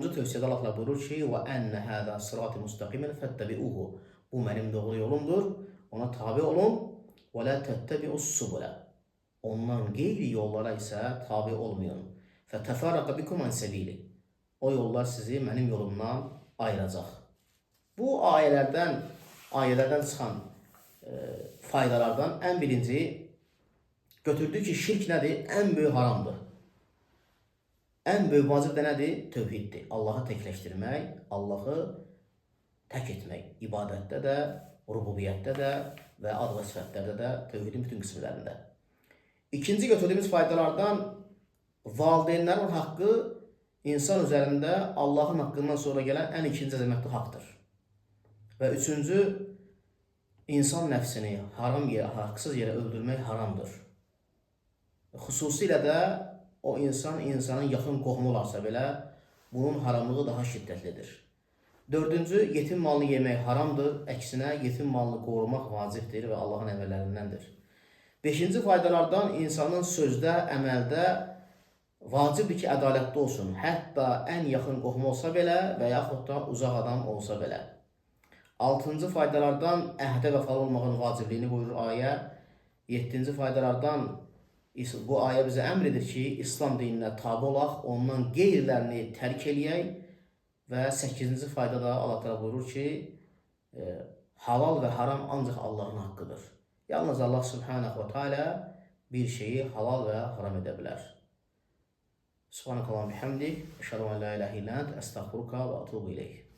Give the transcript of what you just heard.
Tövsiyədə Allah buyurur ki, və ənə həzə sıratı müstəqimən fəttəbi'uhu. Bu mənim doğru yolumdur, ona tabi olun. Və lə təttəbi'us subulə. Ondan qeyri yollara isə tabi olmayın. Fətəfərrəqə bikum an səbili. O yollar sizi mənim yolumdan ayıracaq. Bu ayələrdən çıxan faydalardan ən birinci götürdük ki, şirk nədir? Ən böyük haramdır. Ən böyük vacib də nədir? Tövhiddir. Allahı təkləşdirmək, Allahı tək etmək. İbadətdə də, rububiyyətdə də və ad və sifətlərdə də, tövhidin bütün qismlərində. İkinci götürdüyümüz faydalardan valideynlərin haqqı insan üzərində Allahın haqqından sonra gələn ən ikinci əzəmətli haqdır. Və üçüncü, insan nəfsini haram yerə, haqsız yerə öldürmək haramdır. Xüsusilə də o insanın yaxın qohumu olarsa belə, bunun haramlığı daha şiddətlidir. Dördüncü, yetim malını yemək haramdır. Əksinə, yetim malını qorumaq vacibdir və Allahın əmrlərindəndir. Beşinci faydalardan insanın sözdə, əməldə vacibdir ki, ədalətli olsun. Hətta ən yaxın qohumu olsa belə və yaxud da uzaq adam olsa belə. Altıncı faydalardan əhdə vəfalı olmağın vacibliyini buyurur ayə. Yeddinci faydalardan bu ayə bizə əmr edir ki, İslam dininə tabi olaq, ondan qeyrilərini tərk eləyək. Və 8-ci faydada Allah təala buyurur ki, halal və haram ancaq Allahın haqqıdır. Yalnız Allah subhanahu və teala bir şeyi halal və haram edə bilər. Subhanakallahumma bihamdik, əşhadu an la ilahe illə ente, estağfiruka və etûbu ileyk.